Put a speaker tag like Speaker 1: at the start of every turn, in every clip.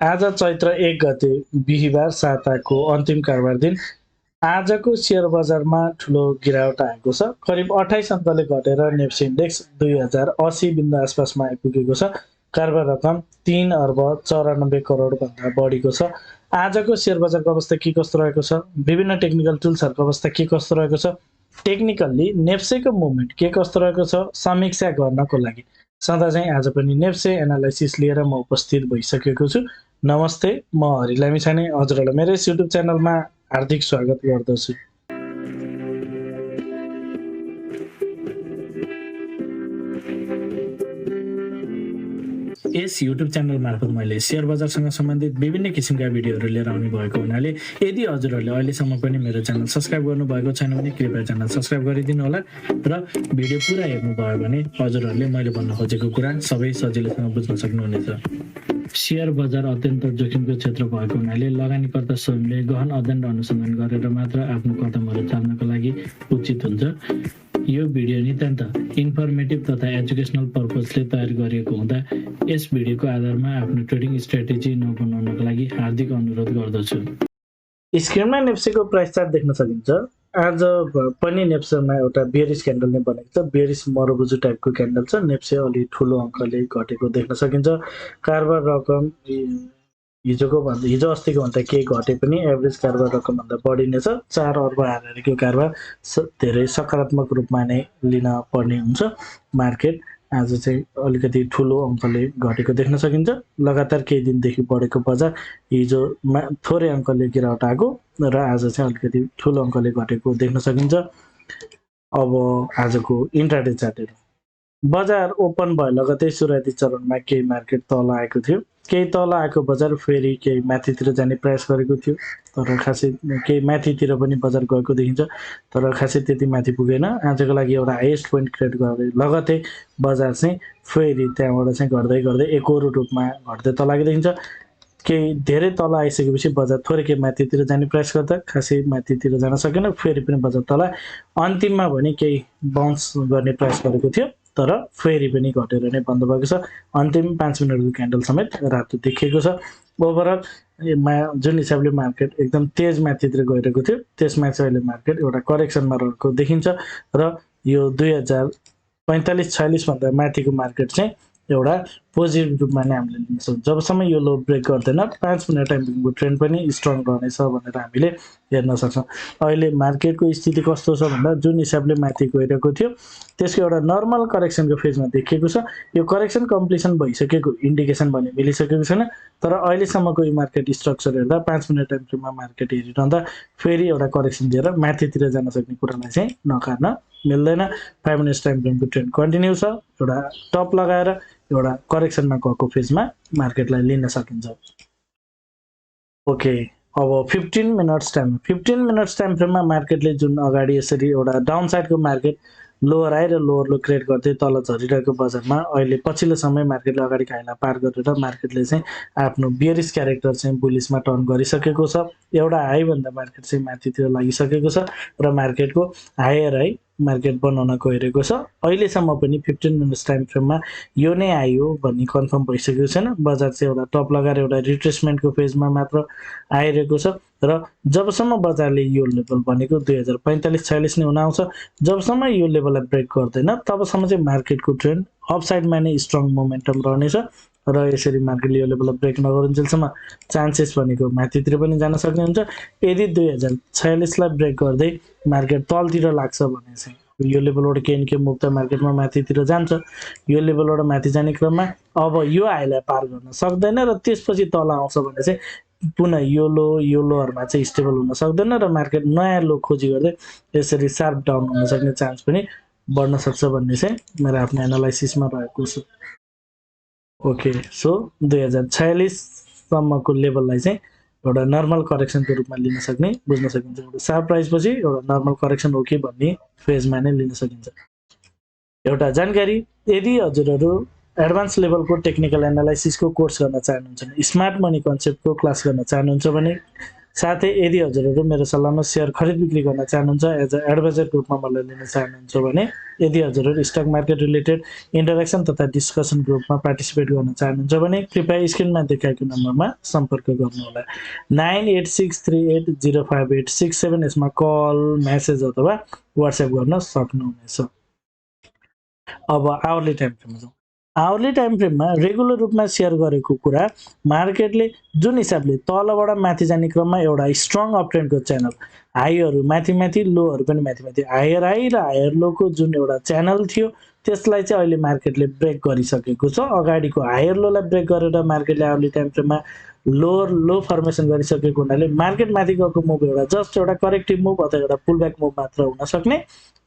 Speaker 1: आज चैत्र 1 गते बिहीबार साताको अन्तिम कारोबार दिन आजको शेयर बजारमा ठूलो गिरावट आएको छ। करिब 28 अङ्कले घटेर नेप्से इन्डेक्स 2080 बिन्दु आसपासमा आइपुगेको छ। कारोबार रकम 3 अर्ब 94 करोड भन्दा बढीको छ। आजको शेयर बजारको अवस्था के कस्तो रहेको छ, विभिन्न टेक्निकल टुल्सहरूको अवस्था के कस्तो रहेको छ, टेक्निकल्ली नेप्सेको मुभमेन्ट के कस्तो रहेको छ, समीक्षा गर्नको लागि सदा चाहिँ आज पनि नेप्से एनालाइसिस लिएर म उपस्थित भइसकेको छु। नमस्ते, म हरि लामिछाने हजुरहरूलाई मेरो यस युट्युब च्यानलमा हार्दिक स्वागत गर्दछु। यस युट्युब च्यानल मार्फत मैले शेयर बजारसँग सम्बन्धित विभिन्न किसिमका भिडियोहरू लिएर आउने भएको हुनाले यदि हजुरहरूले अहिलेसम्म पनि मेरो च्यानल सब्सक्राइब गर्नुभएको छैन भने कृपया च्यानल सब्सक्राइब गरिदिनु होला र भिडियो पुरा हेर्नुभयो भने हजुरहरूले मैले भन्न खोजेको कुरा सबै सजिलैसँग बुझ्न सक्नुहुनेछ। शेयर बजार अत्यन्त जोखिमको क्षेत्र भएको हुनाले लगानीकर्ता स्वयंले गहन अध्ययन र अनुसन्धान गरेर मात्र आफ्नो कदमहरू चाल्नको लागि उचित हुन्छ। यो भिडियो नितान्त इन्फर्मेटिभ तथा एजुकेसनल पर्पजले तयार गरिएको हुँदा यस भिडियोको आधारमा आफ्नो ट्रेडिङ स्ट्र्याटेजी नबनाउनको लागि हार्दिक अनुरोध गर्दछु। स्क्रिनमा नेप्सेको प्राइस चार्ट देख्न सकिन्छ। आज पनि नेप्सेमा एउटा बेरिस क्यान्डल नै बनेको छ। बेरिस मरबुजु टाइपको क्यान्डल छ। नेप्से अलि ठुलो अङ्कले घटेको देख्न सकिन्छ। कारोबार रकम हिजो अस्तिको भन्दा केही घटे पनि एभरेज कारोबार रकमभन्दा बढी नै छ। 4 अर्ब हारेको कारोबार धेरै सकारात्मक रूपमा नै लिन पर्ने हुन्छ। मार्केट आज चाहिँ अलिकति ठुलो अङ्कले घटेको देख्न सकिन्छ। लगातार केही दिनदेखि बढेको बजार हिजो थोरै अङ्कले गिरावट आएको र आज चाहिँ अलिकति ठुलो अङ्कले घटेको देख्न सकिन्छ। अब आजको इन्ट्राडे चार्ट बजार ओपन भए लगतै सुरुवाती चरणमा केही मार्केट तल आएको थियो। केही तल आएको बजार फेरि केही माथितिर जाने प्रयास गरेको थियो, तर खासै केही माथितिर पनि बजार गएको देखिन्छ, तर खासै त्यति माथि पुगेन। आजको लागि एउटा हाइएस्ट पोइन्ट क्रिएट गरे लगतै बजार चाहिँ फेरि त्यहाँबाट चाहिँ गर्दै गर्दै एकहोरो रूपमा घट्दै तल आएको देखिन्छ। केही धेरै तल आइसकेपछि बजार थोरै केही माथितिर जाने प्रयास गर्दा खासै माथितिर जान सकेन, फेरि पनि बजार तल अन्तिममा भने केही बाउन्स गर्ने प्रयास गरेको थियो, तर फेरि पनि घटेर नै बन्द भएको छ। अन्तिम 5 मिनटको क्यान्डल समेत रातो देखिएको छ। ओभरअल जुन हिसाबले मार्केट एकदम तेज माथितिर गइरहेको थियो, त्यसमा चाहिँ अहिले मार्केट एउटा करेक्सनमा रहेको देखिन्छ र यो 2045-46 भन्दा माथिको मार्केट चाहिँ एउटा पोजिटिभ रूपमा नै हामीले लिन सक्छौँ। जबसम्म यो लो ब्रेक गर्दैन 5 मिनट टाइमको ट्रेन्ड पनि स्ट्रङ रहनेछ भनेर हामीले हेर्न सक्छौँ। अहिले मार्केटको स्थिति कस्तो छ भन्दा जुन हिसाबले माथि गइरहेको थियो त्यसको एउटा नर्मल करेक्सनको फेजमा देखिएको छ। यो करेक्सन कम्प्लिसन भइसकेको इन्डिकेसन भने मिलिसकेको छैन, तर अहिलेसम्मको यो मार्केट स्ट्रक्चर हेर्दा 5 मिनट टाइम फ्रेममा मार्केट हेरिरहँदा फेरि एउटा करेक्सन दिएर माथितिर जान सक्ने कुरालाई चाहिँ नकार्न मिल्दैन। 5 मिनट टाइम फ्रेमको ट्रेन्ड कन्टिन्यू छ। एउटा टप लगाएर एउटा करेक्सनमा गएको फेजमा मार्केटलाई लिन सकिन्छ। ओके, अब 15 मिनट्स टाइम फ्रेममा मार्केटले जुन अगाडि यसरी एउटा डाउन साइडको मार्केट लोअर हाई र लोअर लो क्रिएट गर्दै तल झरिरहेको बजारमा अहिले पछिल्लो समय मार्केटले अगाडि खाइला पार गरेर मार्केटले चाहिँ आफ्नो बियरिस क्यारेक्टर चाहिँ बुलिसमा टर्न गरिसकेको छ। एउटा हाईभन्दा मार्केट चाहिँ माथितिर लागिसकेको छ र मार्केटको हायर हाई मार्केट बनाउन गइरहेको छ। अहिलेसम्म पनि 15 मिनट्स टाइम फ्रेममा यो नै हाई हो भन्ने कन्फर्म भइसकेको छैन। बजार चाहिँ एउटा टप लगाएर एउटा रिट्रेसमेन्टको फेजमा मात्र आइरहेको छ र जबसम्म बजारले यो लेभल भनेको 2045-46 नै हुन आउँछ, जबसम्म यो लेभललाई ब्रेक गर्दैन तबसम्म चाहिँ मार्केटको ट्रेन्ड अपसाइडमा नै स्ट्रङ मोमेन्टम रहनेछ र यसरी मार्केटले यो लेभललाई ब्रेक नगरुन्जेलसम्म चान्सेस भनेको माथितिर पनि जान सक्ने हुन्छ। यदि 2046 लाई ब्रेक गर्दै मार्केट तलतिर लाग्छ भने चाहिँ यो लेभलबाट केही न केही मुक्त मार्केटमा माथितिर जान्छ। यो लेभलबाट माथि जाने क्रममा अब यो हाईलाई पार गर्न सक्दैन र त्यसपछि तल आउँछ भने चाहिँ पुनः यो लोहरूमा चाहिँ स्टेबल हुन सक्दैन र मार्केट नयाँ लो खोजी गर्दै यसरी शार्प डाउन हुन सक्ने चान्स पनि बढ्न सक्छ भन्ने चाहिँ मेरो आफ्नो एनालाइसिसमा रहेको छ। ओके, सो 2046 सम्मको लेभललाई चाहिँ एउटा नर्मल करेक्सनको रूपमा लिन सक्ने बुझ्न सकिन्छ। एउटा शार्प प्राइस पछि एउटा नर्मल करेक्सन हो कि भन्ने फेजमा नै लिन सकिन्छ। एउटा जानकारी, यदि हजुरहरू एडभान्स लेभलको टेक्निकल एनालाइसिसको कोर्स गर्न चाहनुहुन्छ भने, स्मार्ट मनी कन्सेप्टको क्लास गर्न चाहनुहुन्छ भने साथै यदि हजुरहरू मेरो सल्लाहमा सेयर खरिद बिक्री गर्न चाहनुहुन्छ एज अ एडभाइजर ग्रुपमा मलाई लिन चाहनुहुन्छ भने यदि हजुरहरू स्टक मार्केट रिलेटेड इन्टरेक्सन तथा डिस्कसन ग्रुपमा पार्टिसिपेट गर्न चाहनुहुन्छ भने कृपया स्क्रिनमा देखाएको नम्बरमा सम्पर्क गर्नुहोला 9863805867 यसमा कल मेसेज अथवा वाट्सएप गर्न सक्नुहुनेछ। अब आवरली टाइम फ्रेममा जाउँ। आवरली टाइम फ्रेममा रेगुलर रूपमा सेयर गरेको कुरा मार्केटले जुन हिसाबले तलबाट माथि जाने क्रममा एउटा स्ट्रङ अपट्रेन्डको च्यानल हाईहरू माथि माथि लोहरू पनि माथि माथि हायर हाई र हायर लोको जुन एउटा च्यानल थियो त्यसलाई चाहिँ अहिले मार्केटले ब्रेक गरिसकेको छ। अगाडिको हायर लोलाई ब्रेक गरेर मार्केटले आवरली टाइम फ्रेममा लोअर लो फर्मेसन गरिसकेको हुनाले मार्केट माथि गएको मुभ एउटा जस्ट एउटा करेक्टिभ मुभ अथवा एउटा पुलब्याक मुभ मात्र हुन सक्ने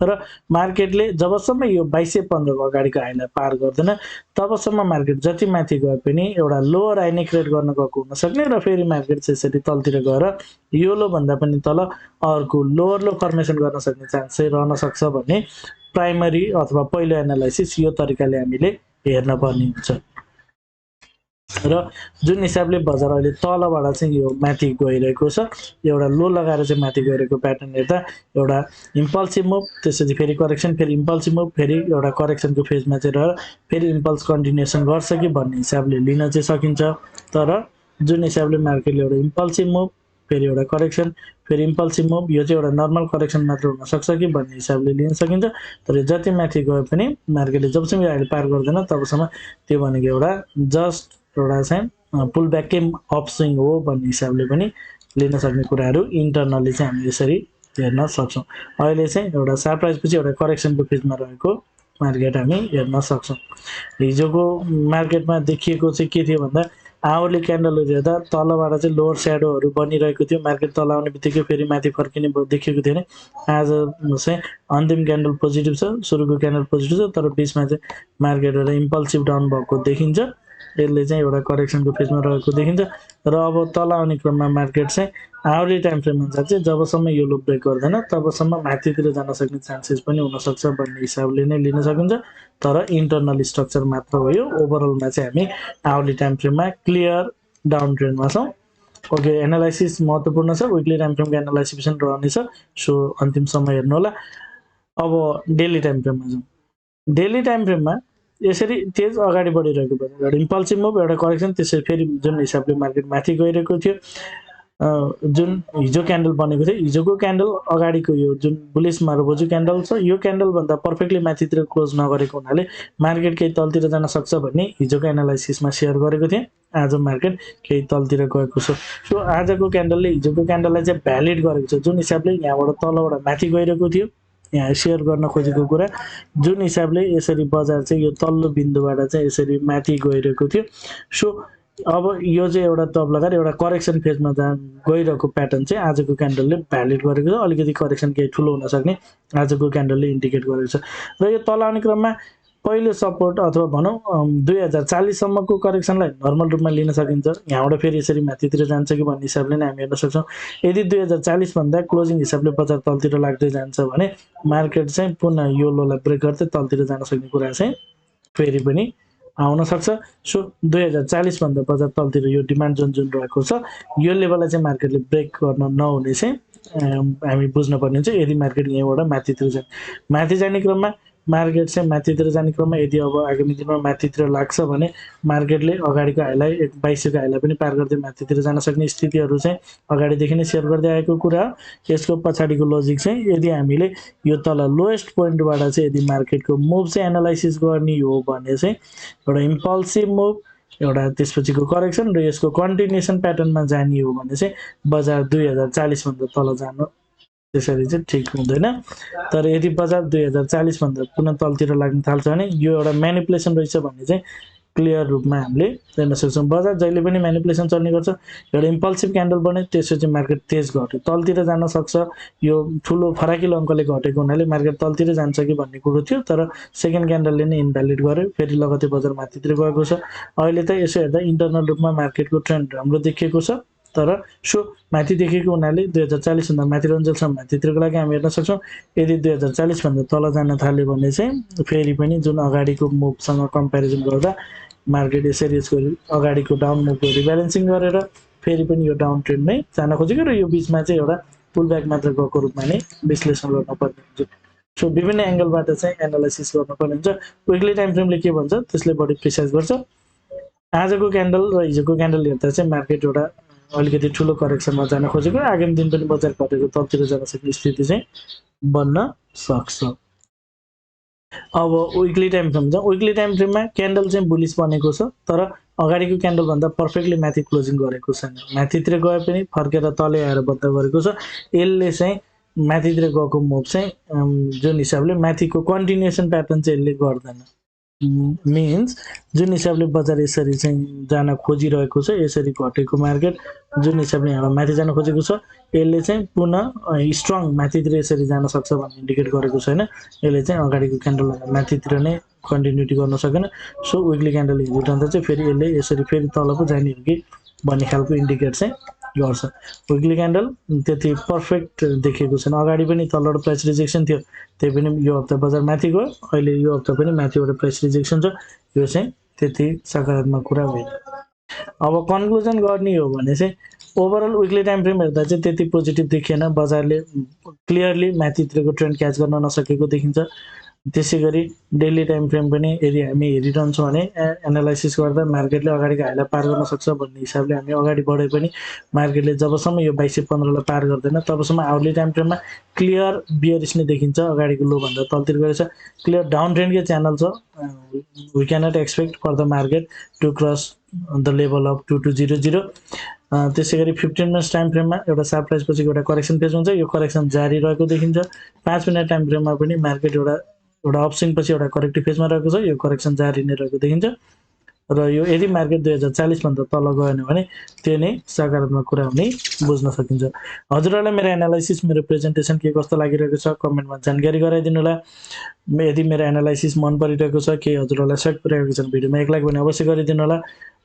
Speaker 1: र मार्केटले जबसम्म यो 2215 को अगाडिको हाईलाई पार गर्दैन तबसम्म मार्केट जति माथि गए पनि एउटा लोअर हाई नै क्रिएट गर्न गएको हुन सक्ने र फेरि मार्केट त्यसरी तलतिर गएर यो लो भन्दा पनि तल अर्को लोअर लो फर्मेसन गर्न सक्ने चान्स चाहिँ रहन सक्छ भन्ने प्राइमरी अथवा पहिलो एनालाइसिस यो तरिकाले हामीले हेर्न पर्ने हुन्छ। र जुन हिसाबले बजार अहिले तलबाट चाहिँ यो माथि गइरहेको छ एउटा लो लगाएर चाहिँ माथि गइरहेको प्याटर्न हेर्दा एउटा इम्पल्सिभ मुभ त्यसपछि फेरि करेक्सन फेरि इम्पल्सिभ मुभ फेरि एउटा करेक्सनको फेजमा चाहिँ रहेर फेरि इम्पल्स कन्टिन्युएसन गर्छ कि भन्ने हिसाबले लिन चाहिँ सकिन्छ। तर जुन हिसाबले मार्केटले एउटा इम्पल्सिभ मुभ फेरि एउटा करेक्सन फेरि इम्पल्सिभ मुभ यो चाहिँ एउटा नर्मल करेक्सन मात्र हुन सक्छ कि भन्ने हिसाबले लिन सकिन्छ। तर जति माथि गए पनि मार्केटले जबसम्म यो अहिले पार गर्दैन तबसम्म त्यो भनेको एउटा जस्ट एउटा चाहिँ पुल ब्याककै अपस्विङ हो भन्ने हिसाबले पनि लिन सक्ने कुराहरू इन्टरनली चाहिँ हामी यसरी हेर्न सक्छौँ। अहिले चाहिँ एउटा सार्प राइजपछि एउटा करेक्सनको फेजमा रहेको मार्केट हामी हेर्न सक्छौँ। हिजोको मार्केटमा देखिएको चाहिँ के थियो भन्दा आवरली क्यान्डलहरू हेर्दा तलबाट चाहिँ लोअर स्याडोहरू बनिरहेको थियो मार्केट तल आउने बित्तिकै फेरि माथि फर्किने देखिएको थियो भने आज चाहिँ अन्तिम क्यान्डल पोजिटिभ छ सुरुको क्यान्डल पोजिटिभ छ तर बिचमा चाहिँ मार्केट एउटा इम्पल्सिभ डाउन भएको देखिन्छ। यसले चाहिँ एउटा करेक्सनको फेजमा रहेको देखिन्छ र अब तल आउने क्रममा मार्केट चाहिँ आवरली टाइम फ्रेम अनुसार चाहिँ जबसम्म यो लो ब्रेक गर्दैन तबसम्म माथितिर जान सक्ने चान्सेस पनि हुनसक्छ भन्ने हिसाबले नै लिन सकिन्छ। तर इन्टरनल स्ट्रक्चर मात्र हो यो ओभरअलमा चाहिँ हामी आवरली टाइम फ्रेममा क्लियर डाउन ट्रेन्डमा छौँ। ओके एनालाइसिस महत्त्वपूर्ण छ विकली टाइम फ्रेमको एनालाइसिस पनि रहनेछ सो अन्तिमसम्म हेर्नु होला। अब डेली टाइम फ्रेममा जाउँ। डेली टाइम फ्रेममा यसरी तेज अगाडि बढिरहेको भयो एउटा इम्पल्सिभ मुभ एउटा करेक्सन त्यसरी फेरि जुन हिसाबले मार्केट माथि गइरहेको थियो जुन हिजो क्यान्डल बनेको थियो हिजोको क्यान्डल अगाडिको यो जुन बुलिस मारुबोजु क्यान्डल छ यो क्यान्डलभन्दा पर्फेक्टली माथितिर क्लोज नगरेको हुनाले मार्केट केही तलतिर जान सक्छ भन्ने हिजोको एनालाइसिसमा सेयर गरेको थिएँ। आज मार्केट केही तलतिर गएको छ सो आजको क्यान्डलले हिजोको क्यान्डललाई चाहिँ भ्यालिड गरेको छ जुन हिसाबले यहाँबाट तलबाट माथि गइरहेको थियो यहाँ सेयर गर्न खोजेको कुरा जुन हिसाबले यसरी बजार चाहिँ यो तल्लो बिन्दुबाट चाहिँ यसरी माथि गइरहेको थियो। सो अब यो चाहिँ एउटा टप लगाएर एउटा करेक्सन फेजमा गइरहेको प्याटर्न चाहिँ आजको क्यान्डलले भ्यालिड गरेको छ। अलिकति करेक्सन केही ठुलो हुन सक्ने आजको क्यान्डलले इन्डिकेट गरेको छ र यो तल आउने क्रममा पहिलो सपोर्ट अथवा भनौँ 2040 सम्मको करेक्सनलाई नर्मल रूपमा लिन सकिन्छ। यहाँबाट फेरि यसरी माथितिर जान्छ कि भन्ने हिसाबले नै हामी हेर्न सक्छौँ। यदि 2040 भन्दा क्लोजिङ हिसाबले बजार तलतिर लाग्दै जान्छ भने मार्केट चाहिँ पुनः यो लोलाई ब्रेक गर्दै तलतिर जान सक्ने कुरा चाहिँ फेरि पनि आउन सक्छ। सो 2040 भन्दा बजार तलतिर यो डिमान्ड जोन जुन रहेको छ यो लेभललाई चाहिँ मार्केटले ब्रेक गर्न नहुने चाहिँ हामी बुझ्न पर्ने हुन्छ। यदि मार्केट यहीँबाट माथि जाने क्रममा मार्केट चाहिँ माथितिर जाने क्रममा यदि अब आगामी दिनमा माथितिर लाग्छ भने मार्केटले अगाडिको हाईलाई 2200 को हाईलाई पनि पार गर्दै माथितिर जान सक्ने स्थितिहरू चाहिँ अगाडिदेखि नै सेयर गर्दै आएको कुरा हो। यसको पछाडिको लजिक चाहिँ यदि हामीले यो तल लोएस्ट पोइन्टबाट चाहिँ यदि मार्केटको मुभ चाहिँ एनालाइसिस गर्ने हो भने चाहिँ एउटा इम्पल्सिभ मुभ एउटा त्यसपछिको करेक्सन र यसको कन्टिन्युएसन प्याटर्नमा जाने हो भने चाहिँ बजार 2040 भन्दा तल जानु त्यसरी चाहिँ ठिक हुँदैन। तर यदि बजार 2040 भन्दा पुनः तलतिर लाग्न थाल्छ भने यो एउटा म्यानिपुलेसन रहेछ भन्ने चाहिँ क्लियर रूपमा हामीले हेर्न सक्छौँ। बजार जहिले पनि म्यानिपुलेसन चल्ने गर्छ। एउटा इम्पल्सिभ क्यान्डल बन्यो त्यसपछि मार्केट तेज घट्यो तलतिर जान सक्छ। यो ठुलो फराकिलो अङ्कले घटेको हुनाले मार्केट तलतिर जान्छ कि भन्ने कुरो थियो तर सेकेन्ड क्यान्डलले नै इन्भ्यालिड गर्यो फेरि लगतै बजार माथितिर गएको छ। अहिले त यसो हेर्दा इन्टरनल रूपमा मार्केटको ट्रेन्ड राम्रो देखिएको छ तर सो माथि देखेको हुनाले 2040 भन्दा माथि रन्जेलसम्म माथितिरको लागि हामी हेर्न सक्छौँ। यदि 2040 भन्दा तल जान थाल्यो भने चाहिँ फेरि पनि जुन अगाडिको मुभसँग कम्पेरिजन गर्दा मार्केट यसरी यसको अगाडिको डाउन मुभको रिब्यालेन्सिङ गरेर फेरि पनि यो डाउन ट्रेन्डमै जान खोजेको र यो बिचमा चाहिँ एउटा पुल ब्याक मात्र गएको रूपमा नै विश्लेषण गर्नुपर्ने हुन्छ। सो विभिन्न एंगलबाट चाहिँ एनालाइसिस गर्नुपर्ने हुन्छ। विकली टाइम फ्रेमले के भन्छ त्यसले बढी प्रिसाइज गर्छ। आजको क्यान्डल र हिजोको क्यान्डल हेर्दा चाहिँ मार्केट एउटा अलिकति ठुलो करेक्सनमा जान खोजेको, आगामी दिन पनि बजार घटेको तलतिर जान सक्ने स्थिति चाहिँ बन्न सक्छ। अब विकली टाइम फ्रेम छ। विकली टाइम फ्रेममा क्यान्डल चाहिँ बुलिस बनेको छ, तर अगाडिको क्यान्डल भन्दा पर्फेक्टली माथि क्लोजिङ गरेको छैन। माथितिर गए पनि फर्केर तले आएर बन्द गरेको छ। यसले चाहिँ माथितिर गएको मुभ चाहिँ जुन हिसाबले माथिको कन्टिन्युएसन प्याटर्न चाहिँ यसले गर्दैन। मिन्स जुन हिसाबले बजार यसरी चाहिँ जान खोजिरहेको छ, यसरी घटेको मार्केट जुन हिसाबले यहाँ माथि जान खोजेको छ, यसले चाहिँ पुनः स्ट्रङ माथितिर यसरी जान सक्छ भन्ने इन्डिकेट गरेको छैन। यसले चाहिँ अगाडिको क्यान्डल माथितिर नै कन्टिन्युटी गर्न सकेन। सो विकली क्यान्डल हेरिरहँदा चाहिँ फेरि यसले यसरी फेरि तल पो जाने हो कि भन्ने खालको इन्डिकेट चाहिँ गर्छ। विकली क्यान्डल त्यति पर्फेक्ट देखेको छैन। अगाडि पनि तलबाट प्राइस रिजेक्सन थियो, त्यही पनि यो हप्ता बजार माथि गयो, अहिले यो हप्ता पनि माथिबाट प्राइस रिजेक्सन छ। यो चाहिँ त्यति सकारात्मक कुरा होइन। अब कन्क्लुजन गर्ने हो भने चाहिँ ओभरअल विकली टाइम फ्रेम हेर्दा चाहिँ त्यति पोजिटिभ देखिएन। बजारले क्लियरली माथितिरको ट्रेन्ड क्याच गर्न नसकेको देखिन्छ। त्यसै गरी डेली टाइम फ्रेम पनि यदि हामी हेरिरहन्छौँ भने एनालाइसिस गर्दा मार्केटले अगाडिको हाइलाई पार गर्न सक्छ भन्ने हिसाबले हामी अगाडि बढे पनि मार्केटले जबसम्म यो 2215 लाई पार गर्दैन तबसम्म आवर्ली टाइम फ्रेममा क्लियर बियरिश नै देखिन्छ। अगाडिको लो भन्दा तलतिर गएछ, क्लियर डाउन ट्रेन्डकै च्यानल छ। We cannot expect for the market to cross the level of 2200। त्यसै गरी 15 मिनट्स टाइम फ्रेममा एउटा सार्प प्राइस पछि एउटा करेक्सन फेज हुन्छ। यो करेक्सन जारी रहेको देखिन्छ। 5 मिनट टाइम फ्रेममा पनि मार्केट एउटा अपस्विङ पछि एउटा करेक्टिभ फेजमा रहेको छ। यो करेक्सन जारी नै रहेको देखिन्छ र यो यदि मार्केट 2040 भन्दा तल गएन भने त्यो नै सकारात्मक कुरा हुने बुझ्न सकिन्छ। हजुरहरूलाई मेरो एनालाइसिस, मेरो प्रेजेन्टेसन के कस्तो लागिरहेको छ कमेन्टमा जानकारी गराइदिनु होला। यदि मेरो एनालाइसिस मन परिरहेको छ, के हजुरहरूलाई सहयोग पुर्याएको छ भिडियोमा एक लाइक भने अवश्य गरिदिनु होला।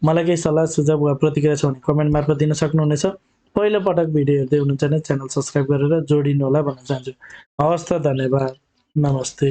Speaker 1: मलाई केही सल्लाह सुझाव वा प्रतिक्रिया छ भने कमेन्ट मार्फत दिन सक्नुहुनेछ। पहिलो पटक भिडियो हेर्दै हुनुहुन्छ भने च्यानल सब्स्क्राइब गरेर जोडिनु होला भन्न चाहन्छु। हवस् त, धन्यवाद, नमस्ते।